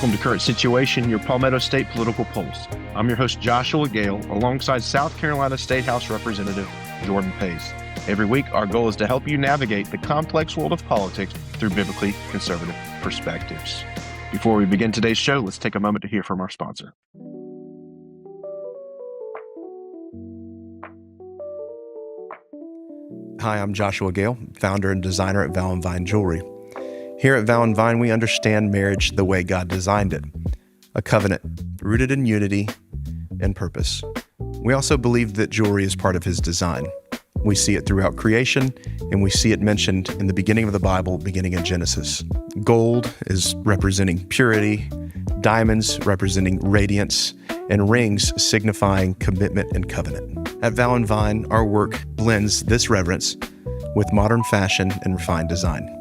Welcome to Current Situation, your Palmetto State political pulse. I'm your host, Joshua Gale, alongside South Carolina State House Representative Jordan Pace. Every week, our goal is to help you navigate the complex world of politics through biblically conservative perspectives. Before we begin today's show, let's take a moment to hear from our sponsor. Hi, I'm Joshua Gale, founder and designer at Val & Vine Jewelry. Here at Val & Vine, we understand marriage the way God designed it, a covenant rooted in unity and purpose. We also believe that jewelry is part of His design. We see it throughout creation, and we see it mentioned in the beginning of the Bible, beginning in Genesis. Gold is representing purity, diamonds representing radiance, and rings signifying commitment and covenant. At Val & Vine, our work blends this reverence with modern fashion and refined design.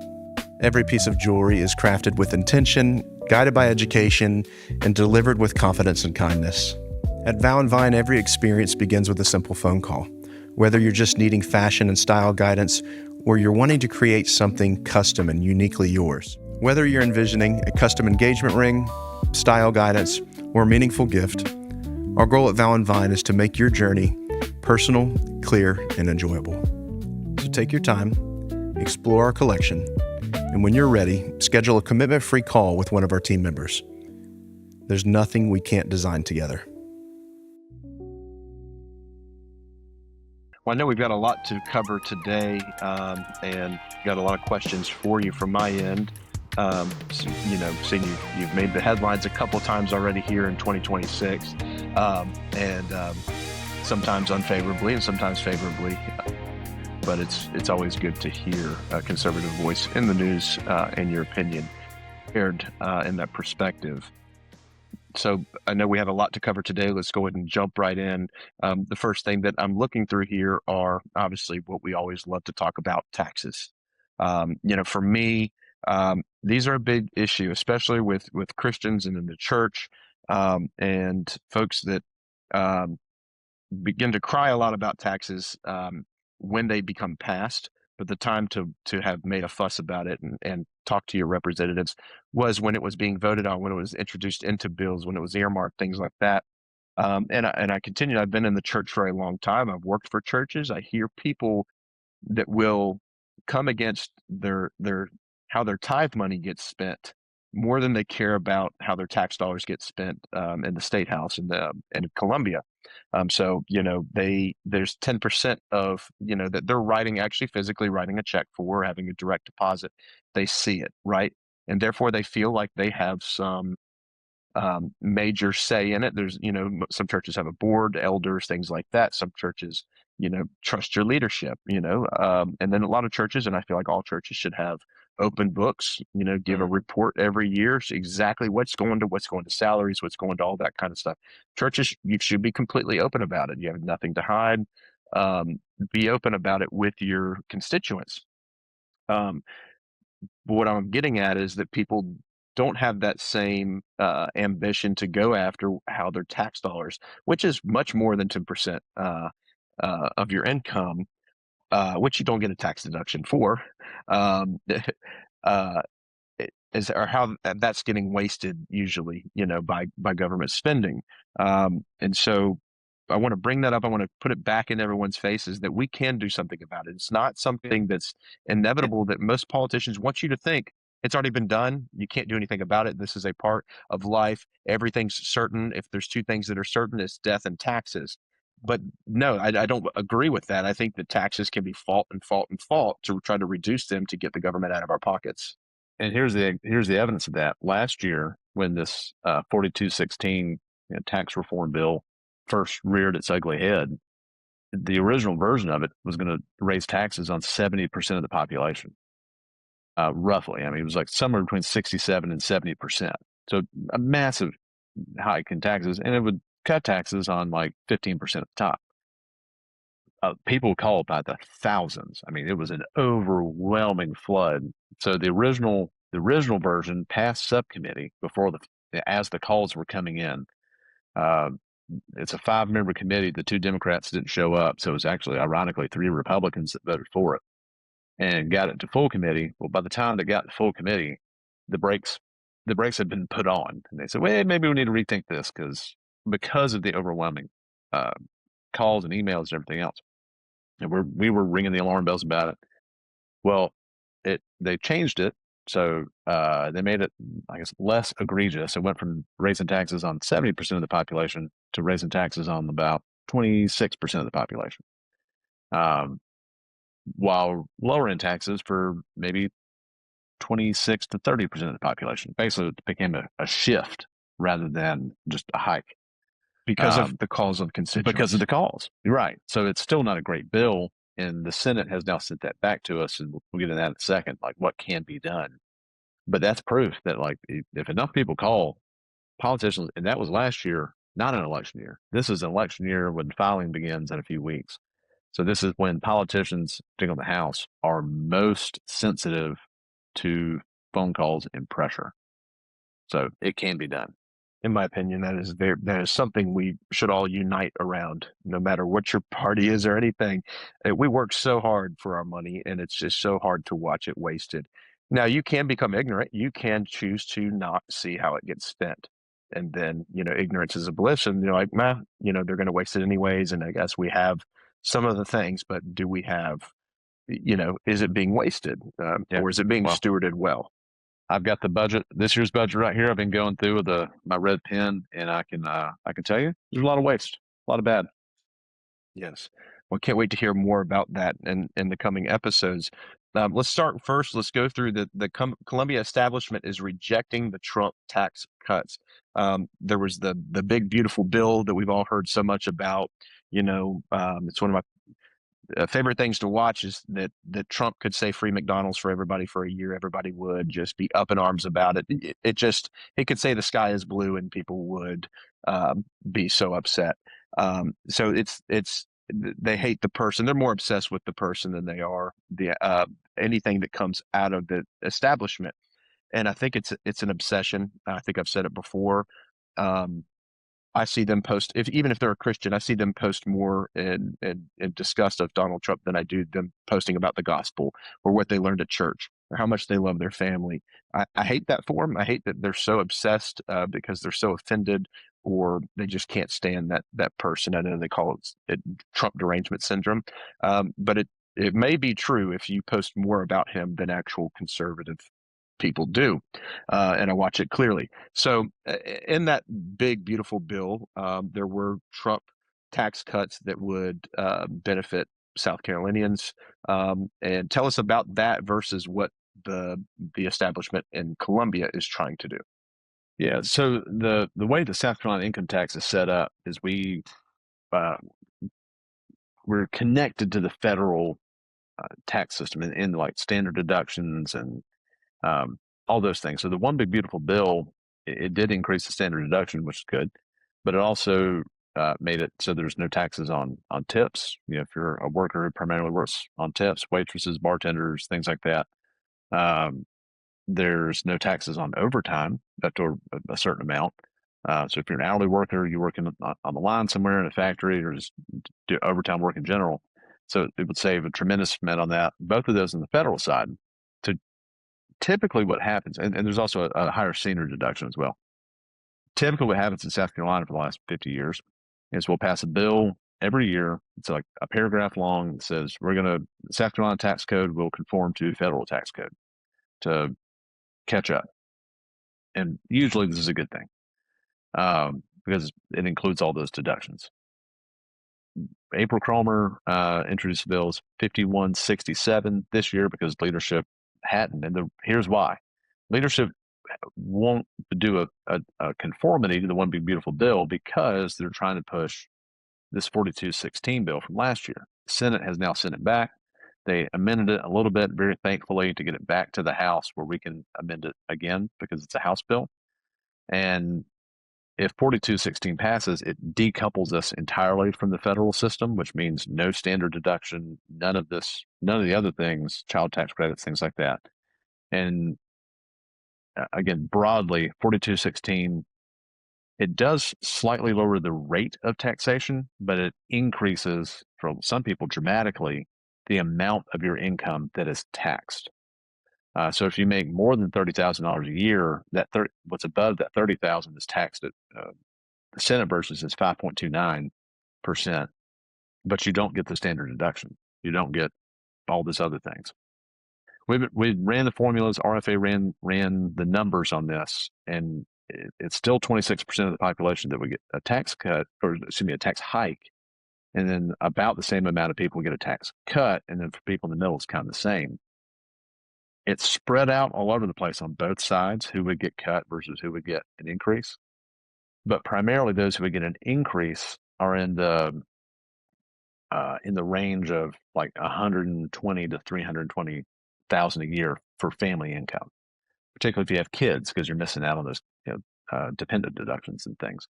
Every piece of jewelry is crafted with intention, guided by education, and delivered with confidence and kindness. At Val & Vine, every experience begins with a simple phone call. Whether you're just needing fashion and style guidance, or you're wanting to create something custom and uniquely yours. Whether you're envisioning a custom engagement ring, style guidance, or a meaningful gift, our goal at Val & Vine is to make your journey personal, clear, and enjoyable. So take your time, explore our collection, and when you're ready, schedule a commitment-free call with one of our team members. There's nothing we can't design together. Well, I know we've got a lot to cover today, and got a lot of questions for you from my end. Seeing you've made the headlines a couple of times already here in 2026, and sometimes unfavorably and sometimes favorably. But it's always good to hear a conservative voice in the news and your opinion shared in that perspective. So I know we have a lot to cover today. Let's go ahead and jump right in. The first thing that I'm looking through here are obviously what we always love to talk about, taxes. For me, these are a big issue, especially with Christians and in the church, and folks that begin to cry a lot about taxes when they become passed, but the time to have made a fuss about it and talk to your representatives was when it was being voted on, when it was introduced into bills, when it was earmarked, things like that. And I continue. I've been in the church for a long time. I've worked for churches. I hear people that will come against their how their tithe money gets spent more than they care about how their tax dollars get spent in the state house in Columbia. So there's 10% of that they're actually physically writing a check for, having a direct deposit. They see it, right, and therefore they feel like they have some major say in it. There's some churches have a board, elders, things like that. Some churches trust your leadership, and then a lot of churches, and I feel like all churches should have open books, give a report every year, so exactly what's going to salaries, what's going to all that kind of stuff. Churches, you should be completely open about it. You have nothing to hide. Be open about it with your constituents. But what I'm getting at is that people don't have that same ambition to go after how their tax dollars, which is much more than 10% of your income, which you don't get a tax deduction for, or how that's getting wasted usually, by government spending. And so I want to bring that up. I want to put it back in everyone's faces that we can do something about it. It's not something that's inevitable that most politicians want you to think it's already been done. You can't do anything about it. This is a part of life. Everything's certain. If there's two things that are certain, it's death and taxes. But no, I don't agree with that. I think that taxes can be fault to try to reduce them to get the government out of our pockets. And here's the evidence of that. Last year, when this 4216 tax reform bill first reared its ugly head, the original version of it was going to raise taxes on 70% of the population, roughly. I mean, it was like somewhere between 67 and 70%. So a massive hike in taxes, and it would cut taxes on like 15% at the top. People call it by the thousands. I mean, it was an overwhelming flood. So the original version passed subcommittee as the calls were coming in. It's a 5-member committee. The 2 Democrats didn't show up, so it was actually, ironically, 3 Republicans that voted for it and got it to full committee. Well, by the time they got to full committee, the brakes the brakes had been put on, and they said, "Well, maybe we need to rethink this because of the overwhelming uh, calls and emails and everything else." And we were ringing the alarm bells about it. Well, they changed it, so they made it, I guess, less egregious. It went from raising taxes on 70% of the population to raising taxes on about 26% of the population, um, while lowering taxes for maybe 26 to 30% of the population. Basically, it became a shift rather than just a hike. Because of Um, the calls of because of constituents. the calls. You're right. So it's still not a great bill. And the Senate has now sent that back to us. And we'll get into that in a second, like what can be done. But that's proof that, like, if enough people call politicians, and that was last year, not an election year. This is an election year when filing begins in a few weeks. So this is when politicians, particularly in the House, are most sensitive to phone calls and pressure. So it can be done. In my opinion, that is something we should all unite around, no matter what your party is or anything. We work so hard for our money, and it's just so hard to watch it wasted. Now, you can become ignorant. You can choose to not see how it gets spent. And then, ignorance is a bliss, and you're like, man, they're going to waste it anyways. And I guess we have some of the things, but do we have, is it being wasted, Yeah. or is it being Well, stewarded well? I've got the budget, this year's budget right here. I've been going through with my red pen, and I can tell you there's a lot of waste, a lot of bad. Yes. Well, can't wait to hear more about that in the coming episodes. Let's start first. Let's go through Columbia establishment is rejecting the Trump tax cuts. There was the big beautiful bill that we've all heard so much about. It's one of my favorite things to watch is that Trump could say free McDonald's for everybody for a year. Everybody would just be up in arms about it. He could say the sky is blue and people would be so upset. So they hate the person. They're more obsessed with the person than they are the anything that comes out of the establishment. And I think it's an obsession. I think I've said it before. Um, I see them post even if they're a Christian, I see them post more in disgust of Donald Trump than I do them posting about the gospel or what they learned at church or how much they love their family. I hate that for them. I hate that they're so obsessed because they're so offended or they just can't stand that person. I know they call it Trump derangement syndrome, but it may be true if you post more about him than actual conservative people do, and I watch it clearly. So, in that big, beautiful bill, there were Trump tax cuts that would benefit South Carolinians. And tell us about that versus what the establishment in Columbia is trying to do. Yeah. So the way the South Carolina income tax is set up is uh, we're connected to the federal tax system in like standard deductions and um, all those things. So the one big beautiful bill, it did increase the standard deduction, which is good, but it also made it so there's no taxes on tips. If you're a worker who primarily works on tips, waitresses, bartenders, things like that. Um, there's no taxes on overtime up to a certain amount. So if you're an hourly worker, you're working on the line somewhere in a factory or just do overtime work in general. So it would save a tremendous amount on that. Both of those on the federal side. To typically what happens, and there's also a higher senior deduction as well. Typically what happens in South Carolina for the last 50 years is we'll pass a bill every year. It's like a paragraph long that says South Carolina tax code will conform to federal tax code to catch up. And usually this is a good thing because it includes all those deductions. April Cromer introduced bills 5167 this year because leadership hadn't. And here's why. Leadership won't do a conformity to the One Big Beautiful Bill because they're trying to push this 4216 bill from last year. The Senate has now sent it back. They amended it a little bit, very thankfully, to get it back to the House where we can amend it again because it's a House bill. And if 4216 passes, it decouples us entirely from the federal system, which means no standard deduction, none of the other things, child tax credits, things like that. And again, broadly, 4216, it does slightly lower the rate of taxation, but it increases, for some people dramatically, the amount of your income that is taxed. So if you make more than $30,000 a year, what's above that 30,000 is taxed at the Senate versus is 5.29%, but you don't get the standard deduction. You don't get all these other things. We ran the formulas. RFA ran the numbers on this, and it's still 26% of the population that would get a tax cut, or excuse me, a tax hike, and then about the same amount of people get a tax cut, and then for people in the middle, it's kind of the same. It's spread out all over the place on both sides, who would get cut versus who would get an increase. But primarily, those who would get an increase are in the range of like 120 to 320,000 a year for family income, particularly if you have kids, because you're missing out on those dependent deductions and things.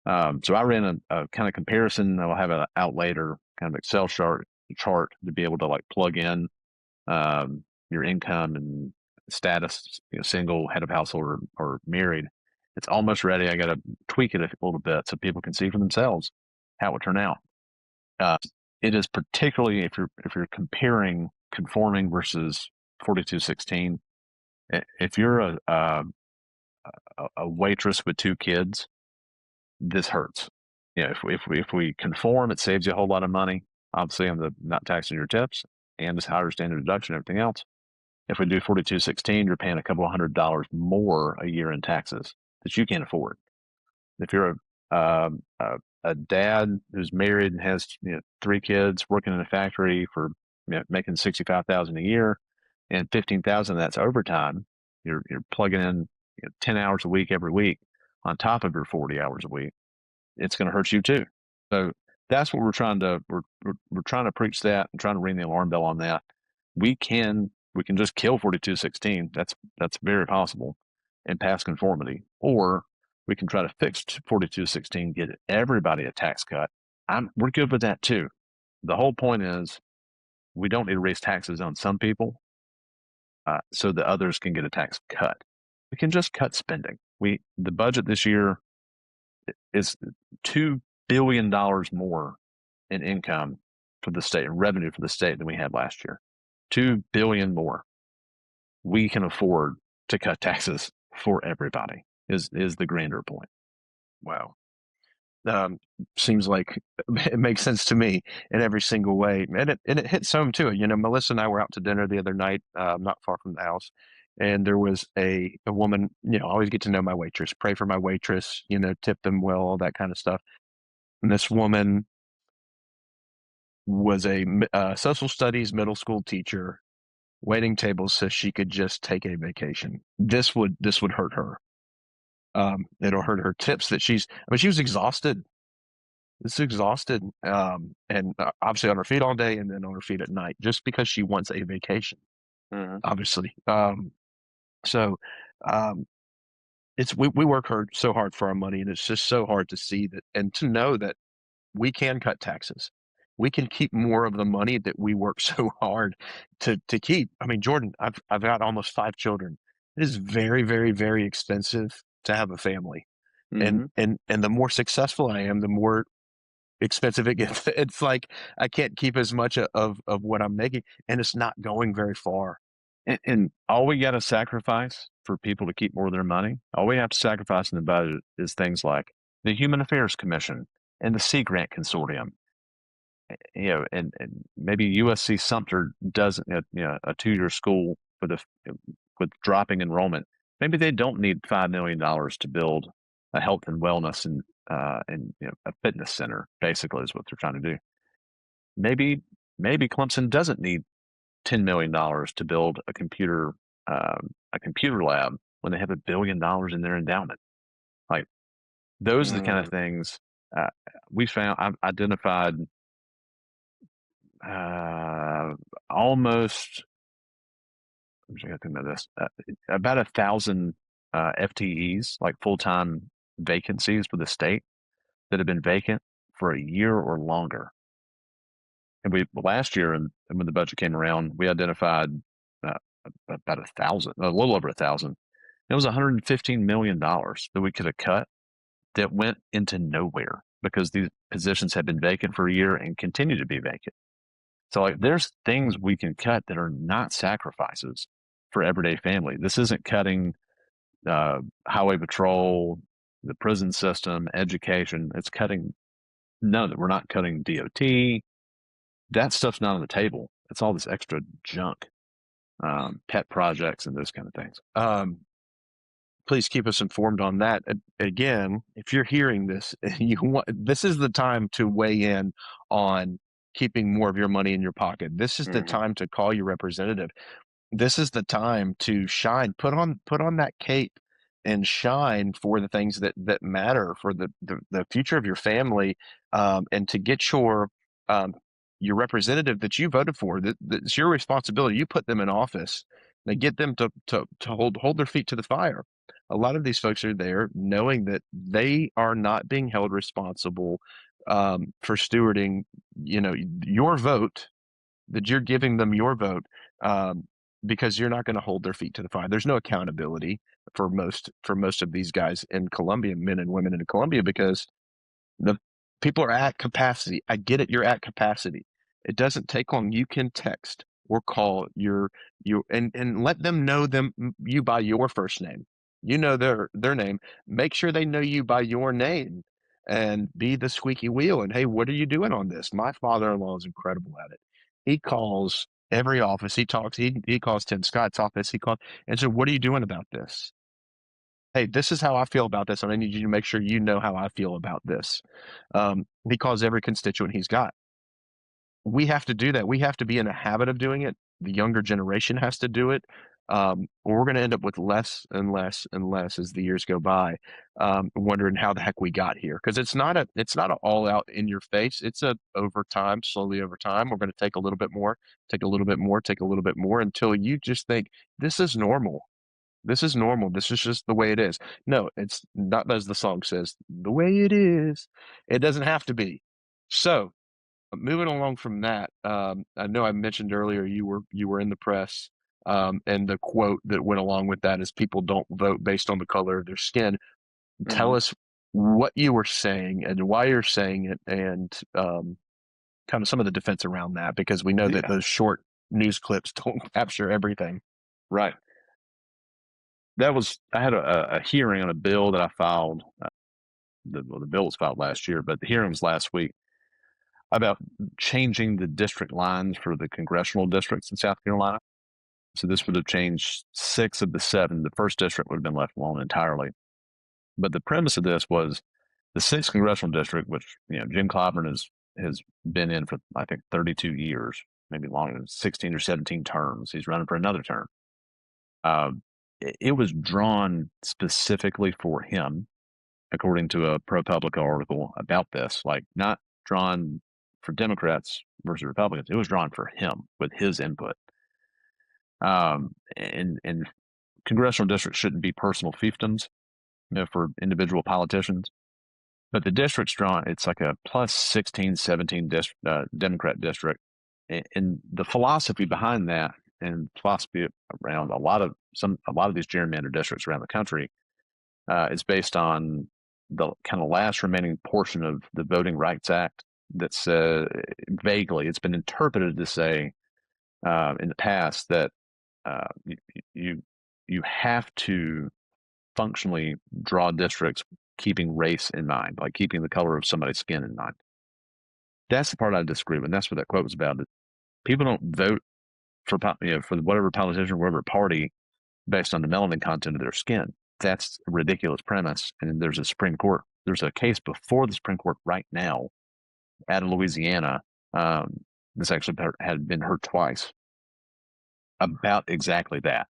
So I ran a kind of comparison. I'll have it out later, kind of Excel chart to be able to like plug in your income and status, single, head of household, or married. It's almost ready. I got to tweak it a little bit so people can see for themselves how it would turn out. It is particularly if you're comparing conforming versus 4216. If you're a waitress with 2 kids, this hurts. If we conform, it saves you a whole lot of money. Obviously, on the not taxing your tips and this higher standard deduction, and everything else. If we do 4216, you're paying a couple of $100 more a year in taxes that you can't afford. If you're a dad who's married and has 3 kids, working in a factory for making 65,000 a year, and 15,000 of that's overtime, you're plugging in 10 hours a week every week on top of your 40 hours a week. It's going to hurt you too. So that's what we're trying to preach, that, and trying to ring the alarm bell on that. We can just kill 4216. That's very possible, and pass conformity, or we can try to fix 4216, get everybody a tax cut. We're good with that too. The whole point is we don't need to raise taxes on some people so that others can get a tax cut. We can just cut spending. The budget this year is $2 billion more in income for the state, and revenue for the state, than we had last year. $2 billion more. We can afford to cut taxes for everybody, is the grander point. Wow. Seems like it makes sense to me in every single way. And it hits home too. Melissa and I were out to dinner the other night, not far from the house. And there was a woman, I always get to know my waitress, pray for my waitress, tip them well, all that kind of stuff. And this woman was a social studies middle school teacher, waiting tables so she could just take a vacation. This would hurt her. It'll hurt her tips that she was exhausted. It's exhausted. And obviously on her feet all day, and then on her feet at night, just because she wants a vacation, obviously. So we work so hard for our money, and it's just so hard to see that, and to know that we can cut taxes. We can keep more of the money that we work so hard to keep. I mean, Jordan, I've got almost 5 children. It is very, very, very expensive to have a family. And the more successful I am, the more expensive it gets. It's like I can't keep as much of what I'm making, and it's not going very far. And all we got to sacrifice for people to keep more of their money, all we have to sacrifice in the budget is things like the Human Affairs Commission and the Sea Grant Consortium. And maybe USC Sumter doesn't, a 2-year school with dropping enrollment. Maybe they don't need $5 million to build a health and wellness and a fitness center. Basically, is what they're trying to do. Maybe Clemson doesn't need $10 million to build a computer lab when they have $1 billion in their endowment. Like, those are the kind of things we found. I've identified almost, I'm trying to think about this, about 1,000 FTEs, like full-time vacancies for the state, that have been vacant for a year or longer. And last year, and when the budget came around, we identified about 1,000, a little over 1,000. It was $115 million that we could have cut that went into nowhere because these positions have been vacant for a year and continue to be vacant. So, like, there's things we can cut that are not sacrifices for everyday family. This isn't cutting highway patrol, the prison system, education. It's cutting none of it. We're not cutting DOT. That stuff's not on the table. It's all this extra junk, pet projects and those kind of things. Please keep us informed on that. Again, if you're hearing this, this is the time to weigh in on keeping more of your money in your pocket. This is the time to call your representative. This is the time to shine. Put on that cape and shine for the things that matter for the future of your family, and to get your representative that you voted for. It's your responsibility. You put them in office. They get them to hold their feet to the fire. A lot of these folks are there knowing that they are not being held responsible for stewarding, your vote, that you're giving them your vote, because you're not going to hold their feet to the fire. There's no accountability for most of these guys in Colombia, men and women in Colombia, because the people are at capacity. I get it. You're at capacity. It doesn't take long. You can text or call and let them know you by your first name. You know their name. Make sure they know you by your name, and be the squeaky wheel. And hey, what are you doing on this? My father-in-law is incredible at it. He calls every office. He talks. He calls Tim Scott's office. He called and said, "What are you doing about this? Hey, this is how I feel about this, and I need you to make sure you know how I feel about this." He calls every constituent he's got. We have to do that. We have to be in a habit of doing it. The younger generation has to do it. Or we're going to end up with less and less and less as the years go by, wondering how the heck we got here. Because it's not an all out in your face. It's slowly over time. We're going to take a little bit more, take a little bit more, take a little bit more, until you just think this is normal. This is normal. This is just the way it is. No, it's not, as the song says, the way it is. It doesn't have to be. So, moving along from that, I know I mentioned earlier you were in the press, and the quote that went along with that is, "People don't vote based on the color of their skin." Tell us what you were saying and why you're saying it, and kind of some of the defense around that, because we know that those short news clips don't capture everything. Right. I had a hearing on a bill that I filed. The bill was filed last year, but the hearing was last week, about changing the district lines for the congressional districts in South Carolina. So this would have changed 6 of the 7. The first district would have been left alone entirely. But the premise of this was the 6th congressional district, which Jim Clyburn has been in for, I think, 32 years, maybe longer, 16 or 17 terms. He's running for another term. It was drawn specifically for him, according to a ProPublica article about this, like not drawn for Democrats versus Republicans. It was drawn for him with his input. And congressional districts shouldn't be personal fiefdoms, for individual politicians. But the district's drawn, it's like a plus 16, 17 Democrat district. And the philosophy behind that, and philosophy around a lot of these gerrymandered districts around the country, is based on the kind of last remaining portion of the Voting Rights Act that's vaguely, it's been interpreted to say in the past that you have to functionally draw districts keeping race in mind, like keeping the color of somebody's skin in mind. That's the part I disagree with, and that's what that quote was about. That people don't vote for whatever politician or whatever party based on the melanin content of their skin. That's a ridiculous premise. And there's a case before the Supreme Court right now out of Louisiana. This actually had been heard twice about exactly that.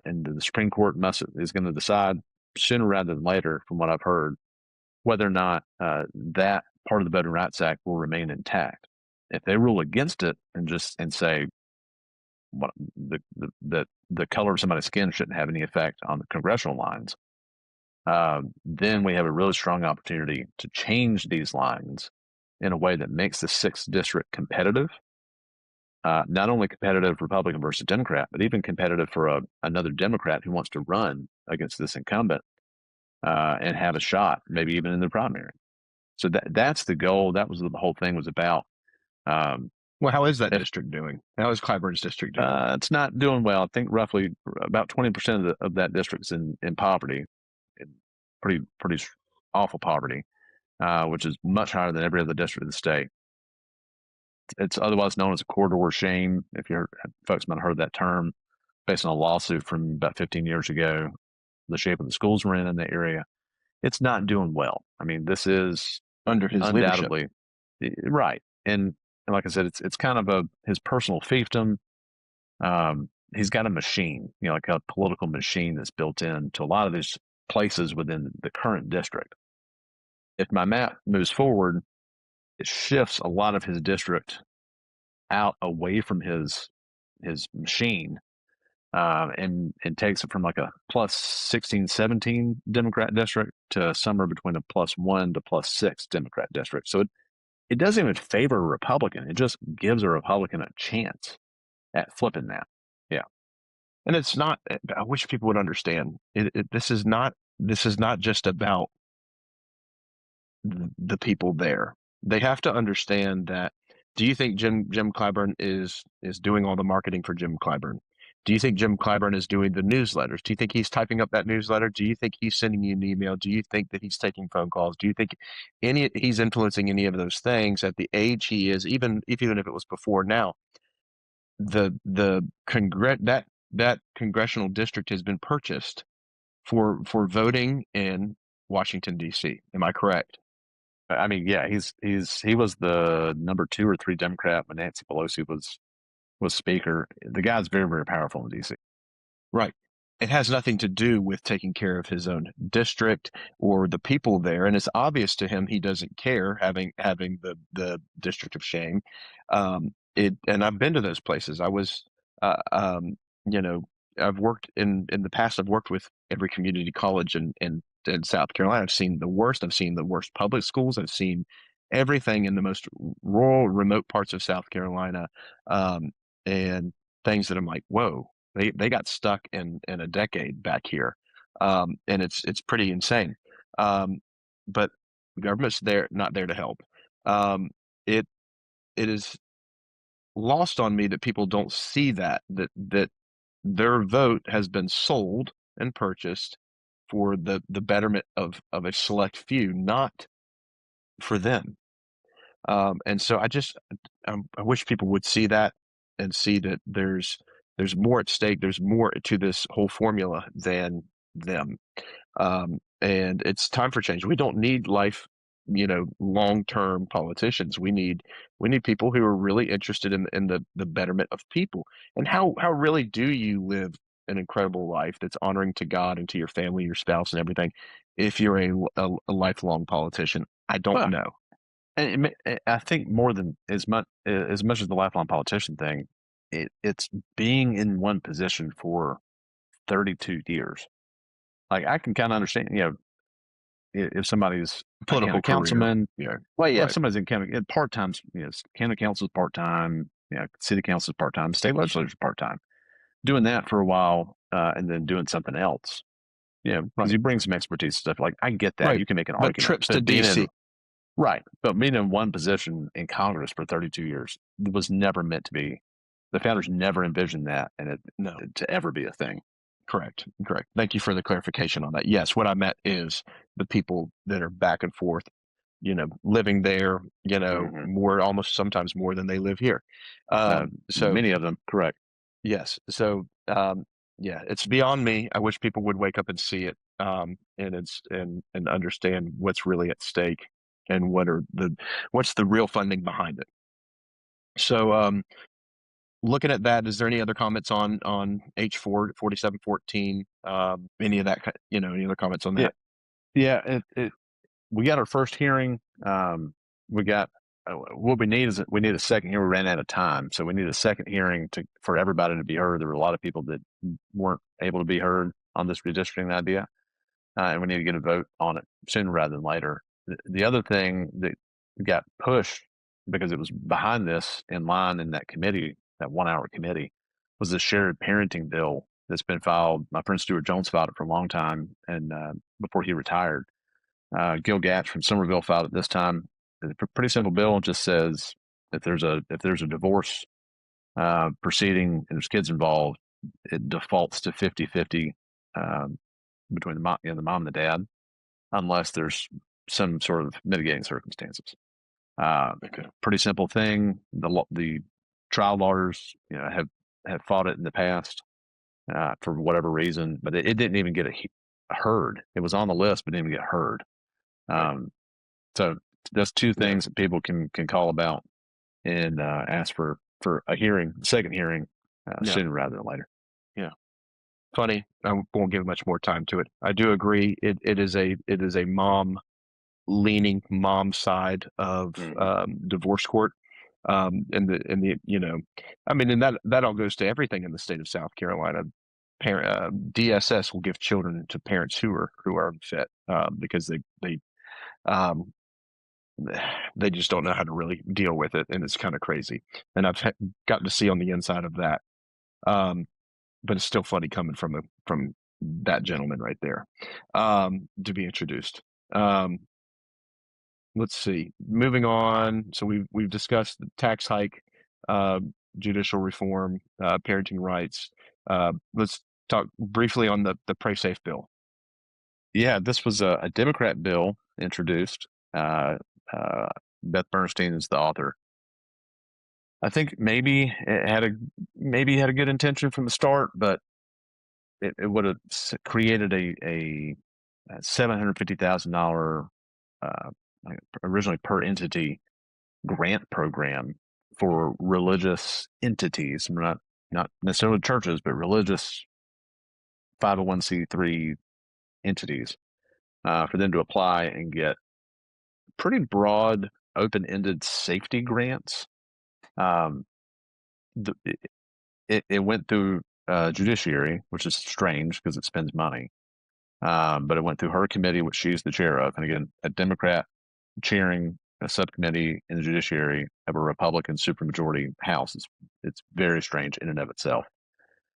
And the Supreme Court is going to decide sooner rather than later, from what I've heard, whether or not that part of the Voting Rights Act will remain intact. If they rule against it and say that the color of somebody's skin shouldn't have any effect on the congressional lines, then we have a really strong opportunity to change these lines in a way that makes the 6th district competitive. Not only competitive Republican versus Democrat, but even competitive for another Democrat who wants to run against this incumbent and have a shot, maybe even in the primary. So that's the goal. That was what the whole thing was about. Well, how is that If district doing? How is Clyburn's district doing? it's not doing well, I think roughly about 20% of that district's in poverty, in pretty awful poverty, which is much higher than every other district in the state. It's otherwise known as a corridor shame. If you're folks might have heard that term, based on a lawsuit from about 15 years ago, the shape of the schools we're in the area. It's not doing well. I mean, this is Under his leadership. undoubtedly right. And like I said, it's kind of his personal fiefdom. He's got a machine, like a political machine that's built into a lot of these places within the current district. If my map moves forward, it shifts a lot of his district out away from his machine, and takes it from like a plus 16, 17 Democrat district to somewhere between a +1 to +6 Democrat district. So it doesn't even favor a Republican. It just gives a Republican a chance at flipping that. Yeah. And it's not, I wish people would understand this is not just about the people there. They have to understand that. Do you think Jim Clyburn is doing all the marketing for Jim Clyburn? Do you think Jim Clyburn is doing the newsletters? Do you think he's typing up that newsletter? Do you think he's sending you an email? Do you think that he's taking phone calls? Do you think he's influencing any of those things at the age he is, even if it was before now? That congressional district has been purchased for voting in Washington, D.C. Am I correct? I mean, yeah, he was the number 2 or 3 Democrat when Nancy Pelosi was speaker. The guy's very, very powerful in DC. Right. It has nothing to do with taking care of his own district or the people there, and it's obvious to him he doesn't care having the district of shame. And I've been to those places. I was, you know, I've worked in the past. I've worked with every community college in South Carolina. I've seen the worst. I've seen the worst public schools. I've seen everything in the most rural, remote parts of South Carolina, and things that I'm like, whoa, they got stuck in a decade back here, and it's pretty insane. But the government's not there to help. It is lost on me that people don't see that their vote has been sold and purchased for the betterment of a select few, not for them. And so I wish people would see that and see that there's more at stake. There's more to this whole formula than them. And it's time for change. We don't need long-term politicians. We need people who are really interested in the betterment of people. And how really do you live an incredible life that's honoring to God and to your family, your spouse, and everything, if you're a lifelong politician? I don't know. And I think more than as much as the lifelong politician thing, it's being in one position for 32 years. Like, I can kind of understand, if somebody's Political a councilman, well, yeah, right. if somebody's in county part time, county council is part time, city council is part time, state legislature is part time. Doing that for a while, and then doing something else, because you bring some expertise and stuff. Like, I get that. Right. You can make an But argument. trips to DC. Right. But being in one position in Congress for 32 years was never meant to be. The founders never envisioned that to ever be a thing. Correct. Thank you for the clarification on that. Yes, what I meant is the people that are back and forth, living there, almost sometimes more than they live here. So many of them, correct. Yes. So, yeah, it's beyond me. I wish people would wake up and see it, and understand what's really at stake and what's the real funding behind it. So, looking at that, is there any other comments on H4 4714? Any of that, any other comments on that? Yeah. We got our first hearing. We got what we need is a second hearing. We ran out of time, so we need a second hearing for everybody to be heard. There were a lot of people that weren't able to be heard on this redistricting idea, and we need to get a vote on it sooner rather than later. The other thing that got pushed because it was behind this in line in that committee, that 1 hour committee, was the shared parenting bill that's been filed. My friend Stuart Jones filed it for a long time, and before he retired, Gale from Somerville filed it this time. It's a pretty simple bill. It just says If there's a divorce proceeding and there's kids involved, it defaults to 50-50 between the mom and the dad, unless there's some sort of mitigating circumstances. Okay. Pretty simple thing. The trial lawyers, have fought it in the past for whatever reason, but it didn't even get heard. It was on the list, but didn't even get heard. So that's two things that people can call about and ask for a hearing, second hearing, sooner rather than later. Yeah. Funny. I won't give much more time to it. I do agree. It is a mom leaning mom side of divorce court. And and that all goes to everything in the state of South Carolina. DSS will give children to parents who are unfit because um, they just don't know how to really deal with it, and it's kind of crazy. And I've gotten to see on the inside of that. But it's still funny coming from that gentleman right there to be introduced. Let's see. Moving on. So we've discussed the tax hike, judicial reform, parenting rights. Let's talk briefly on the Pray Safe bill. Yeah, this was a Democrat bill introduced. Beth Bernstein is the author. I think maybe it had a good intention from the start, but it would have created a $750,000 originally per entity grant program for religious entities, not necessarily churches, but religious 501c3 entities, for them to apply and get pretty broad, open-ended safety grants. It went through judiciary, which is strange because it spends money. But it went through her committee, which she's the chair of. And again, a Democrat chairing a subcommittee in the judiciary of a Republican supermajority House. It's very strange in and of itself.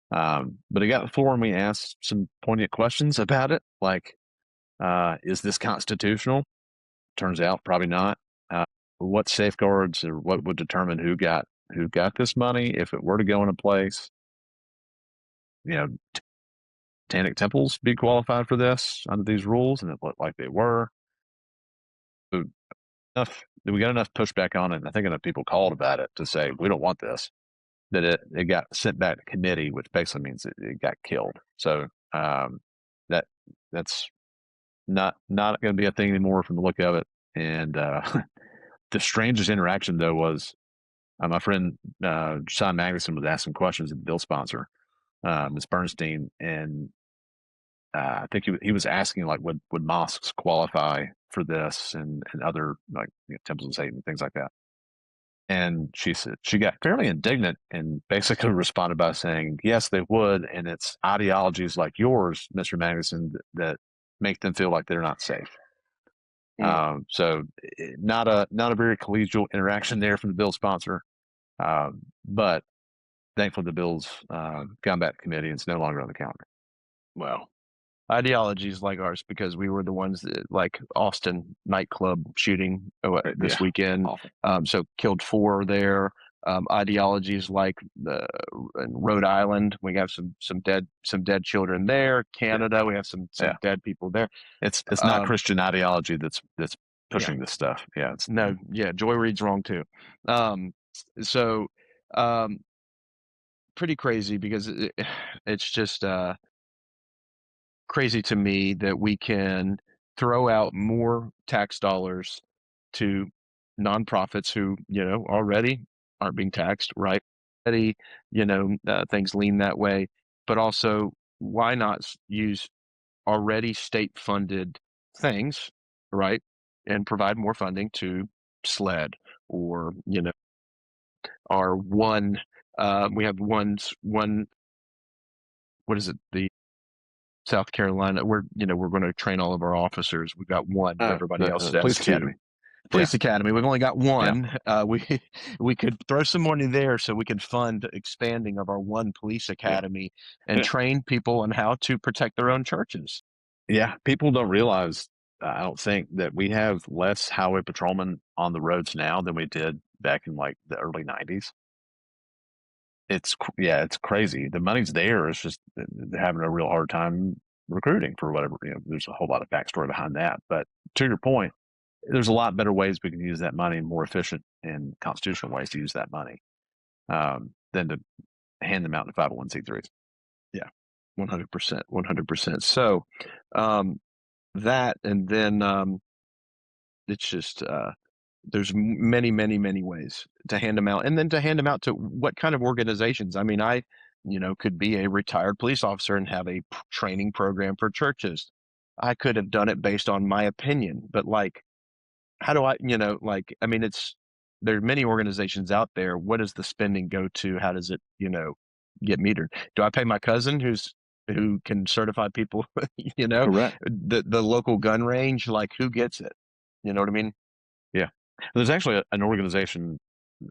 But it got the floor and we asked some poignant questions about it, like, is this constitutional? Turns out probably not. What safeguards or what would determine who got this money if it were to go into place? Satanic temples be qualified for this under these rules, and it looked like they were. We got enough pushback on it, and I think enough people called about it to say we don't want this, that it got sent back to committee, which basically means it got killed. So that's not going to be a thing anymore from the look of it. And the strangest interaction though was my friend Sean Magnuson was asking questions of the bill sponsor, Ms. Bernstein, and I think he was asking like, would mosques qualify for this and other like temples of Satan, things like that. And she said she got fairly indignant and basically responded by saying, yes, they would. And it's ideologies like yours, Mr. Magnuson, that make them feel like they're not safe. So not a very collegial interaction there from the bill sponsor. But thankfully the bill's gone back to committee and it's no longer on the calendar. Well, ideologies like ours, because we were the ones that, like Austin nightclub shooting this weekend. So killed 4 there. Ideologies like in Rhode Island, we have some dead children there. Canada, we have some dead people there. It's not Christian ideology that's pushing this stuff. Yeah, Joy Reid's wrong too. So pretty crazy because it's just crazy to me that we can throw out more tax dollars to nonprofits who, already aren't being taxed, right? Already, things lean that way. But also, why not use already state-funded things, right, and provide more funding to SLED or, our one. We have one. What is it? The South Carolina. We're going to train all of our officers. We've got one. Everybody else has Police 2. Academy. Police Academy. We've only got one. We could throw some money there so we could fund expanding of our one police academy and train people on how to protect their own churches. Yeah, people don't realize, I don't think, that we have less highway patrolmen on the roads now than we did back in like the early 90s. It's crazy. The money's there. It's just they're having a real hard time recruiting for whatever. There's a whole lot of backstory behind that. But to your point, there's a lot better ways we can use that money, more efficient and constitutional ways to use that money than to hand them out to 501c3s. Yeah, 100%, 100%. So that, and then it's just there's many, many, many ways to hand them out, and then to hand them out to what kind of organizations. I mean, I, could be a retired police officer and have a training program for churches. I could have done it based on my opinion, but like, how do I, I mean, there are many organizations out there. What does the spending go to? How does it, get metered? Do I pay my cousin who can certify people, Correct. the local gun range? Like, who gets it? You know what I mean? Yeah. There's actually an organization,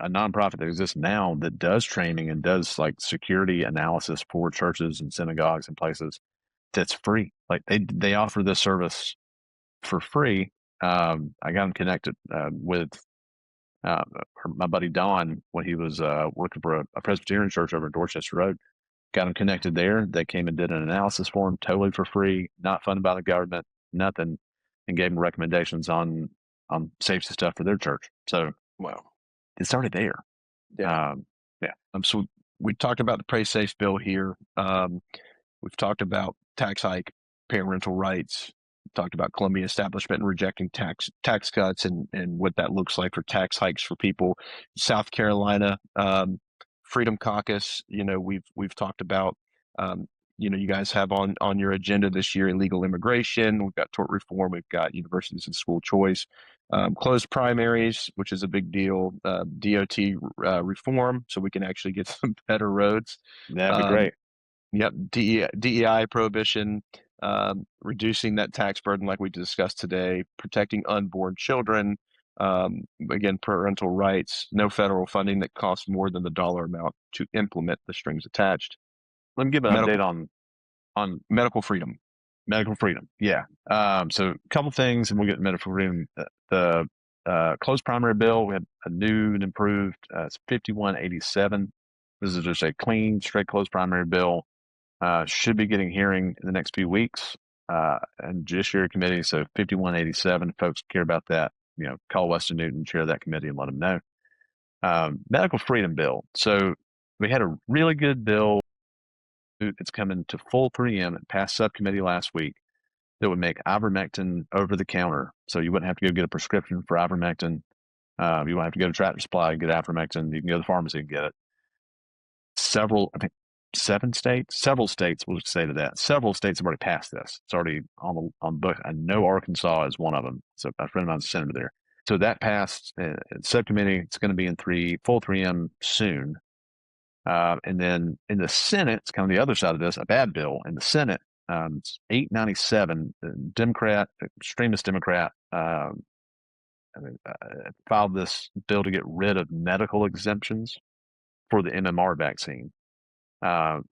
a nonprofit that exists now that does training and does like security analysis for churches and synagogues and places that's free. Like they offer this service for free. I got them connected with my buddy Don when he was working for a Presbyterian church over in Dorchester Road. Got him connected there. They came and did an analysis for him totally for free, not funded by the government, nothing, and gave him recommendations on safety stuff for their church. So, Wow. it's already there. Yeah. Yeah. So we talked about the Pray Safe bill here. We've talked about tax hike, parental rights. We've talked about Columbia establishment and rejecting tax cuts and what that looks like for tax hikes for people. South Carolina, Freedom Caucus. We've talked about. You guys have on your agenda this year illegal immigration. We've got tort reform. We've got universities and school choice. Closed primaries, which is a big deal. DOT reform, so we can actually get some better roads. That'd be great. Yep, DEI prohibition, reducing that tax burden like we discussed today, protecting unborn children, again, parental rights, no federal funding that costs more than the dollar amount to implement the strings attached. Let me give an Medical, update on medical freedom. medical freedom. Yeah. So a couple things, and we'll get to medical freedom. The closed primary bill, we had a new and improved. It's 5187. This is just a clean, straight closed primary bill. Should be getting hearing in the next few weeks and Judiciary Committee. So 5187, folks care about that, call Weston Newton, chair of that committee, and let them know. Medical freedom bill. So we had a really good bill. It's coming to full 3M. It passed subcommittee last week that would make ivermectin over the counter. So you wouldn't have to go get a prescription for ivermectin. You won't have to go to Tractor Supply and get ivermectin. You can go to the pharmacy and get it. I think several states will say to that. Several states have already passed this. It's already on the book. I know Arkansas is one of them. So a friend of mine's a senator there. So that passed subcommittee. It's going to be in full 3M soon. And then in the Senate, it's kind of the other side of this, a bad bill. In the Senate, it's 897, Democrat, extremist Democrat, filed this bill to get rid of medical exemptions for the MMR vaccine. Right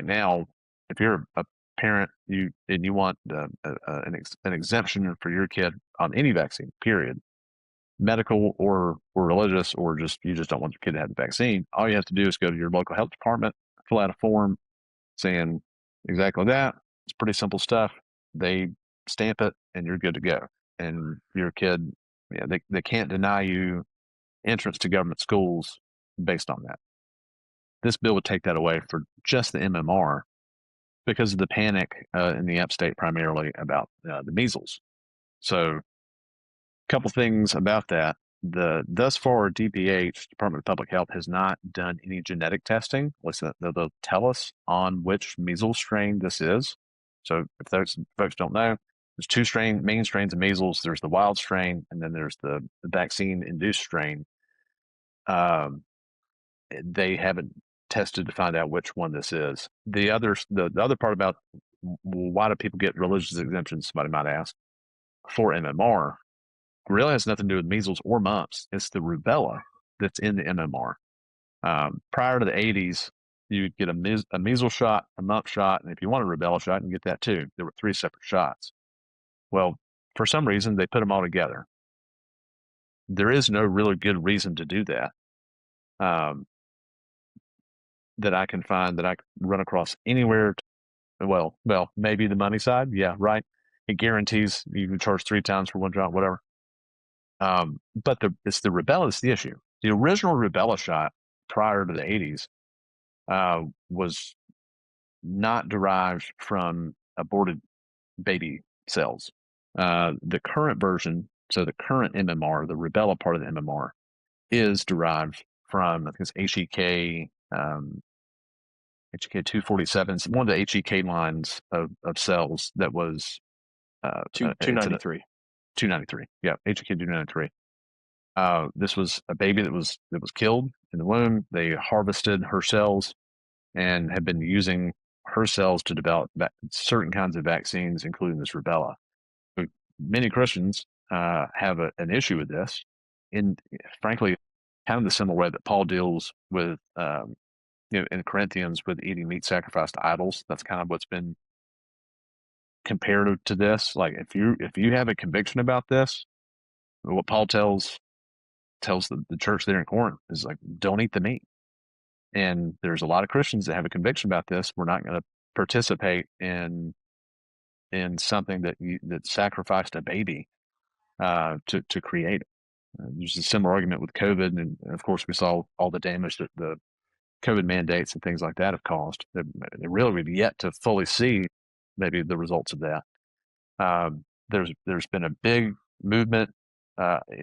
now, if you're a parent, you want an exemption for your kid on any vaccine, period, medical or religious, or you just don't want your kid to have the vaccine, all you have to do is go to your local health department, fill out a form saying exactly that. It's pretty simple stuff. They stamp it and you're good to go. And your kid, they can't deny you entrance to government schools based on that. This bill would take that away for just the MMR because of the panic in the upstate primarily about the measles. So a couple things about that. Thus far, DPH, Department of Public Health, has not done any genetic testing. They'll tell us on which measles strain this is. So if those folks don't know, there's two main strains of measles. There's the wild strain, and then there's the vaccine-induced strain. They haven't tested to find out which one this is. The other part about why do people get religious exemptions, somebody might ask, for MMR, really has nothing to do with measles or mumps. It's the rubella that's in the MMR. Prior to the 80s, you'd get a measles shot, a mump shot, and if you want a rubella shot, you can get that too. There were 3 separate shots. Well, for some reason, they put them all together. there is no really good reason to do that. That I can find, that I run across anywhere. Well, maybe the money side. Yeah, right. It guarantees you can charge 3 times for one drop, whatever. But it's the rubella is the issue. The original rubella shot prior to the 80s was not derived from aborted baby cells. The current version, so the current MMR, the rubella part of the MMR, is derived from, I think it's HEK, HEK 247, one of the HEK lines of cells that was 293. 293. Yeah, HEK 293. This was a baby that was killed in the womb. They harvested her cells and have been using her cells to develop certain kinds of vaccines, including this rubella. But many Christians have an issue with this, in frankly, kind of the similar way that Paul deals with, in Corinthians, with eating meat sacrificed to idols. That's kind of what's been comparative to this. Like if you have a conviction about this, what Paul tells the church there in Corinth is like, don't eat the meat. And there's a lot of Christians that have a conviction about this. We're not going to participate in something that sacrificed a baby to create it. There's a similar argument with COVID, and of course we saw all the damage that the COVID mandates and things like that have caused. They really, we've yet to fully see maybe the results of that. There's been a big movement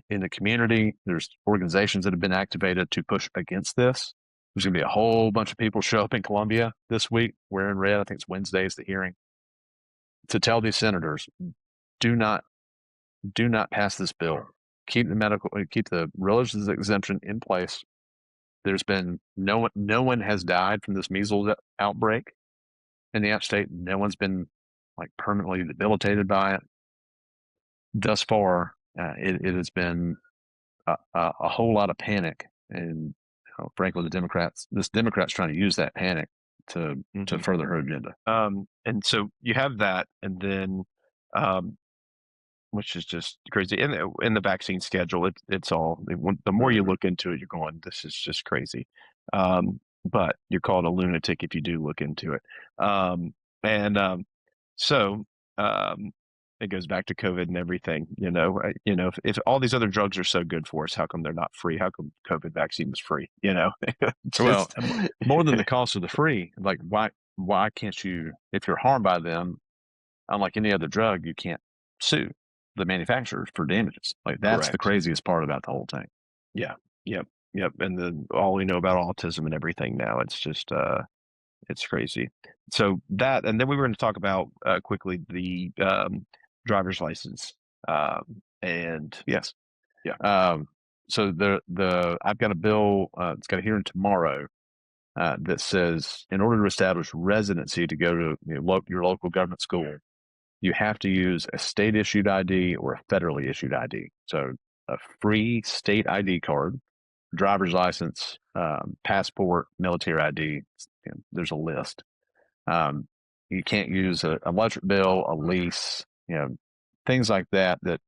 in the community. There's organizations that have been activated to push against this. There's going to be a whole bunch of people show up in Columbia this week wearing red. I think it's Wednesday is the hearing, to tell these senators, do not pass this bill. Keep the religious exemption in place. There's been no one has died from this measles outbreak in the App State. No one's been like permanently debilitated by it. Thus far, it has been a whole lot of panic, and frankly, the Democrats trying to use that panic to further her agenda. And so you have that, and then, which is just crazy. In the vaccine schedule, it's all, the more you look into it, you're going, this is just crazy. But you're called a lunatic if you do look into it. So it goes back to COVID and everything. If all these other drugs are so good for us, how come they're not free? How come COVID vaccine was free? Well, more than the cost of the free, like why can't you, if you're harmed by them, unlike any other drug, you can't sue the manufacturers for damages. Like that's Correct. The craziest part about the whole thing. Yeah. Yep. And then all we know about autism and everything now, it's just it's crazy. So that, and then we were going to talk about quickly the driver's license. And Yes. Yeah. So I've got a bill. It's got a hearing tomorrow that says, in order to establish residency to go to your local government school, you have to use a state issued ID or a federally issued ID. So a free state ID card, driver's license, passport, military ID. There's a list. You can't use an electric bill, a lease, things like that. That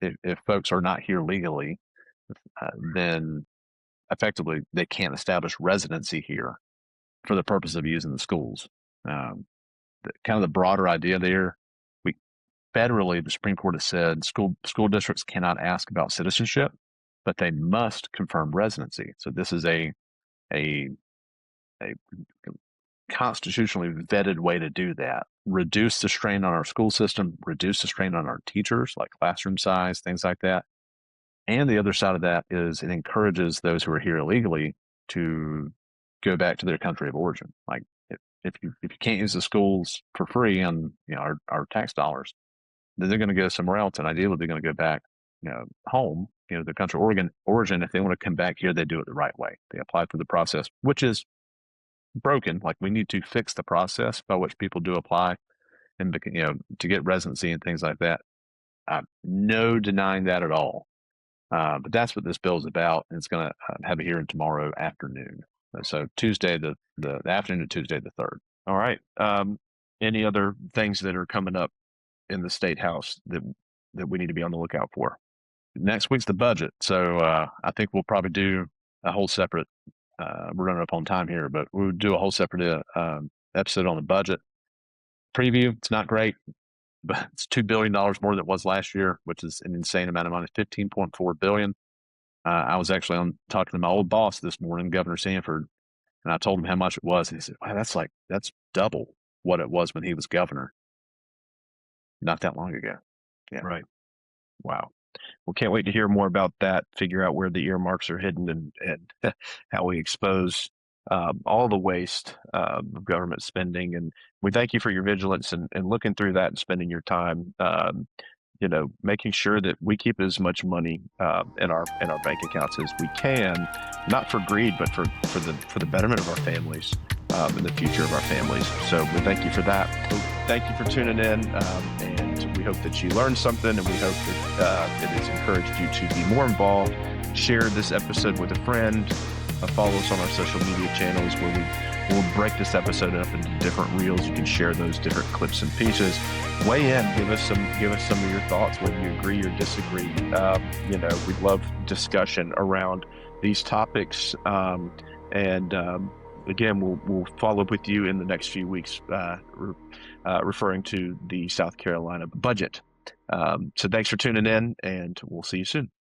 if folks are not here legally, then effectively they can't establish residency here for the purpose of using the schools. Kind of the broader idea there. Federally, the Supreme Court has said school districts cannot ask about citizenship, but they must confirm residency. So this is a constitutionally vetted way to do that. Reduce the strain on our school system, reduce the strain on our teachers, like classroom size, things like that. And the other side of that is it encourages those who are here illegally to go back to their country of origin. Like if you can't use the schools for free on our tax dollars, then they're going to go somewhere else, and ideally they're going to go back home, their country of origin. If they want to come back here, they do it the right way. They apply for the process, which is broken. Like we need to fix the process by which people do apply and to get residency and things like that. No denying that at all. But that's what this bill is about, and it's going to have a hearing tomorrow afternoon. So Tuesday, the afternoon of Tuesday the 3rd. All right. Any other things that are coming up in the State House that we need to be on the lookout for? next week's the budget. So I think we'll probably do a whole separate, we're running up on time here, but we'll do a whole separate episode on the budget preview. It's not great, but it's $2 billion more than it was last year, which is an insane amount of money, 15.4 billion. I was actually on talking to my old boss this morning, Governor Sanford, and I told him how much it was. And he said, wow, that's double what it was when he was governor not that long ago. Yeah. Right. Wow. Well, can't wait to hear more about that, figure out where the earmarks are hidden, and how we expose all the waste of government spending. And we thank you for your vigilance and looking through that and spending your time, making sure that we keep as much money in our bank accounts as we can, not for greed, but for the betterment of our families and the future of our families. So we thank you for that. So thank you for tuning in, and we hope that you learned something, and we hope that it has encouraged you to be more involved. Share this episode with a friend. Follow us on our social media channels, where we'll break this episode up into different reels. You can share those different clips and pieces. Weigh in, give us some of your thoughts, whether you agree or disagree. We'd love discussion around these topics. Again, we'll follow up with you in the next few weeks, referring to the South Carolina budget. So thanks for tuning in, and we'll see you soon.